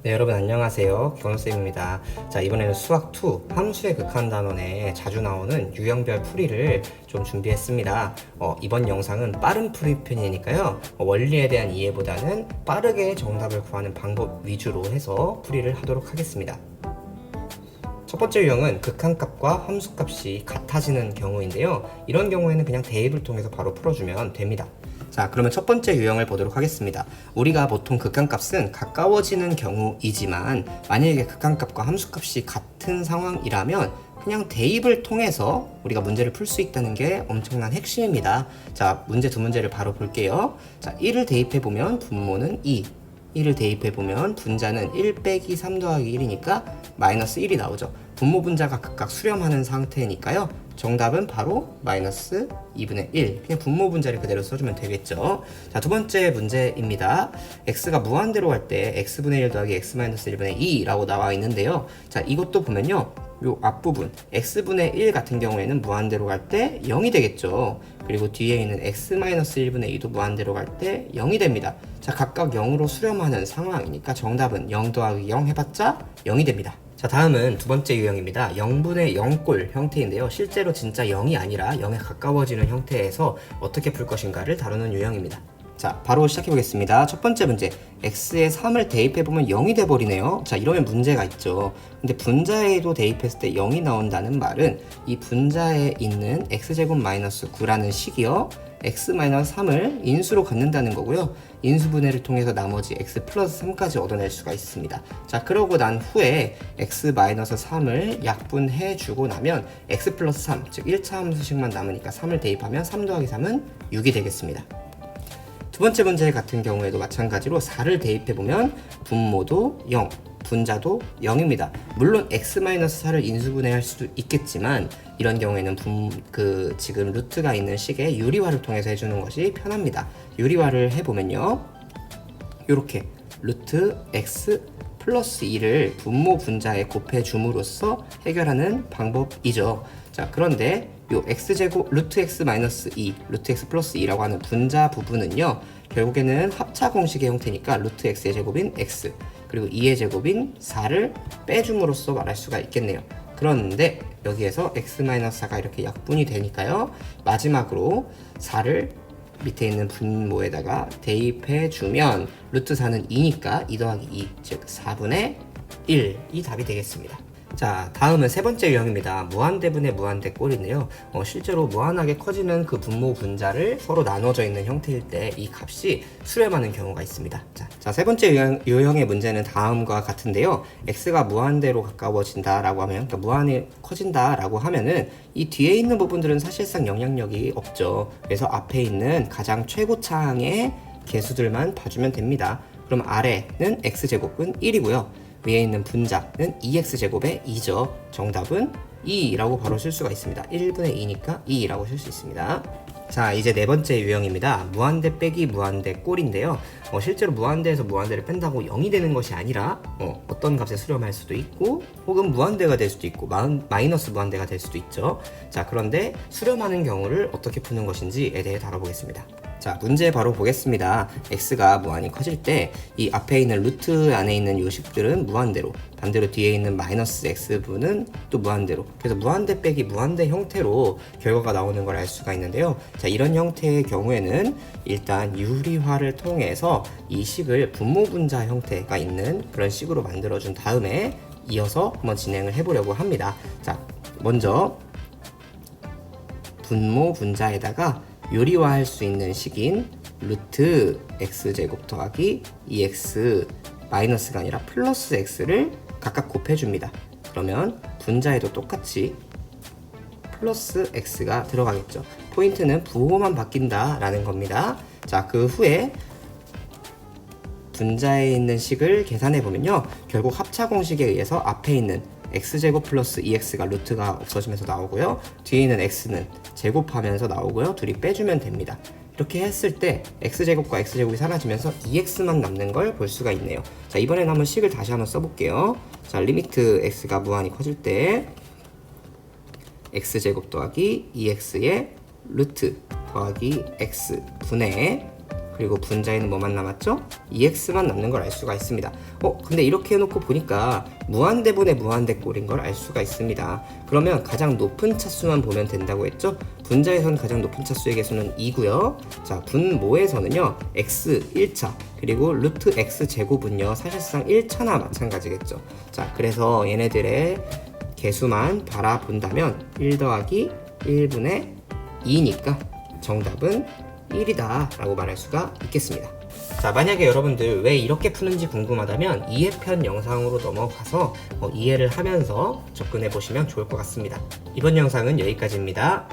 네, 여러분 안녕하세요. 경원쌤입니다. 자, 이번에는 수학2 함수의 극한단원에 자주 나오는 유형별 풀이를 좀 준비했습니다. 이번 영상은 빠른 풀이 편이니까요. 원리에 대한 이해보다는 빠르게 정답을 구하는 방법 위주로 해서 풀이를 하도록 하겠습니다. 첫 번째 유형은 극한값과 함수값이 같아지는 경우인데요. 이런 경우에는 그냥 대입을 통해서 바로 풀어주면 됩니다. 자, 그러면 첫 번째 유형을 보도록 하겠습니다. 우리가 보통 극한값은 가까워지는 경우이지만 만약에 극한값과 함수값이 같은 상황이라면 그냥 대입을 통해서 우리가 문제를 풀 수 있다는 게 엄청난 핵심입니다. 자, 문제 두 문제를 바로 볼게요. 자, 1을 대입해보면 분모는 2, 1을 대입해보면 분자는 1 빼기 3 더하기 1이니까 마이너스 1이 나오죠. 분모 분자가 각각 수렴하는 상태니까요. 정답은 바로 마이너스 2분의 1. 그냥 분모 분자를 그대로 써주면 되겠죠. 자, 두 번째 문제입니다. x가 무한대로 갈 때 x분의 1 더하기 x 마이너스 1분의 2라고 나와 있는데요. 자, 이것도 보면요. 요 앞부분 x분의 1 같은 경우에는 무한대로 갈 때 0이 되겠죠. 그리고 뒤에 있는 x-1분의 2도 무한대로 갈 때 0이 됩니다. 자, 각각 0으로 수렴하는 상황이니까 정답은 0 더하기 0 해봤자 0이 됩니다. 자, 다음은 두 번째 유형입니다. 0분의 0꼴 형태인데요. 실제로 진짜 0이 아니라 0에 가까워지는 형태에서 어떻게 풀 것인가를 다루는 유형입니다. 자, 바로 시작해 보겠습니다. 첫 번째 문제, x에 3을 대입해보면 0이 돼버리네요. 자, 이러면 문제가 있죠. 근데 분자에도 대입했을 때 0이 나온다는 말은 이 분자에 있는 x제곱 마이너스 9라는 식이요, x 마이너스 3을 인수로 갖는다는 거고요. 인수분해를 통해서 나머지 x 플러스 3까지 얻어낼 수가 있습니다. 자, 그러고 난 후에 x 마이너스 3을 약분해 주고 나면 x 플러스 3, 즉 1차 함수식만 남으니까 3을 대입하면 3 더하기 3은 6이 되겠습니다. 두 번째 문제 같은 경우에도 마찬가지로 4를 대입해보면 분모도 0, 분자도 0입니다. 물론 x-4를 인수분해할 수도 있겠지만 이런 경우에는 지금 루트가 있는 식의 유리화를 통해서 해주는 것이 편합니다. 유리화를 해보면요, 이렇게 루트 x 플러스 2를 분모 분자에 곱해줌으로써 해결하는 방법이죠. 자, 그런데 요 x제곱 루트 x 마이너스 2, 루트 x 플러스 2라고 하는 분자 부분은요, 결국에는 합차 공식의 형태니까 루트 x의 제곱인 x 그리고 2의 제곱인 4를 빼줌으로써 말할 수가 있겠네요. 그런데 여기에서 x-4가 이렇게 약분이 되니까요, 마지막으로 4를 밑에 있는 분모에다가 대입해주면 루트 4는 2니까 2 더하기 2, 즉 4분의 1이 답이 되겠습니다. 자, 다음은 세 번째 유형입니다. 무한대분의 무한대꼴인데요. 실제로 무한하게 커지는 그 분모 분자를 서로 나눠져 있는 형태일 때 이 값이 수렴하는 경우가 있습니다. 자, 세 번째 유형의 문제는 다음과 같은데요. x가 무한대로 가까워진다라고 하면, 그러니까 무한히 커진다라고 하면은 이 뒤에 있는 부분들은 사실상 영향력이 없죠. 그래서 앞에 있는 가장 최고차항의 개수들만 봐주면 됩니다. 그럼 아래는 x제곱은 1이고요. 위에 있는 분자는 2x제곱의 2죠. 정답은 2라고 바로 쓸 수가 있습니다. 1분의 2니까 2라고 쓸 수 있습니다. 자, 이제 네 번째 유형입니다. 무한대 빼기 무한대 꼴인데요. 실제로 무한대에서 무한대를 뺀다고 0이 되는 것이 아니라 어떤 값에 수렴할 수도 있고, 혹은 무한대가 될 수도 있고 마이너스 무한대가 될 수도 있죠. 자, 그런데 수렴하는 경우를 어떻게 푸는 것인지에 대해 다뤄보겠습니다. 자, 문제 바로 보겠습니다. x가 무한히 커질 때 이 앞에 있는 루트 안에 있는 요식들은 무한대로, 반대로 뒤에 있는 마이너스 x분은 또 무한대로, 그래서 무한대 빼기 무한대 형태로 결과가 나오는 걸 알 수가 있는데요. 자, 이런 형태의 경우에는 일단 유리화를 통해서 이 식을 분모 분자 형태가 있는 그런 식으로 만들어준 다음에 이어서 한번 진행을 해보려고 합니다. 자, 먼저 분모 분자에다가 유리화할 수 있는 식인 루트 x제곱 더하기 2x 마이너스가 아니라 플러스 x를 각각 곱해줍니다. 그러면 분자에도 똑같이 플러스 x가 들어가겠죠. 포인트는 부호만 바뀐다 라는 겁니다. 자, 그 후에 분자에 있는 식을 계산해 보면요, 결국 합차 공식에 의해서 앞에 있는 x제곱 플러스 2x가 루트가 없어지면서 나오고요, 뒤에 있는 x는 제곱하면서 나오고요, 둘이 빼주면 됩니다. 이렇게 했을 때 x제곱과 x제곱이 사라지면서 2x만 남는 걸 볼 수가 있네요. 자, 이번에는 한번 식을 다시 한번 써볼게요. 자, 리미트 x가 무한히 커질 때 x제곱 더하기 2x의 루트 더하기 x 분의 그리고 분자에는 뭐만 남았죠? EX만 남는 걸 알 수가 있습니다. 근데 이렇게 해놓고 보니까 무한대분의 무한대꼴인 걸 알 수가 있습니다. 그러면 가장 높은 차수만 보면 된다고 했죠? 분자에서는 가장 높은 차수의 개수는 2고요. 자, 분모에서는요, x 1차 그리고 루트 x 제곱은요 사실상 1차나 마찬가지겠죠. 자, 그래서 얘네들의 개수만 바라본다면 1 더하기 1분의 2니까 정답은 1이다 라고 말할 수가 있겠습니다. 자, 만약에 여러분들 왜 이렇게 푸는지 궁금하다면 이해편 영상으로 넘어가서 이해를 하면서 접근해 보시면 좋을 것 같습니다. 이번 영상은 여기까지입니다.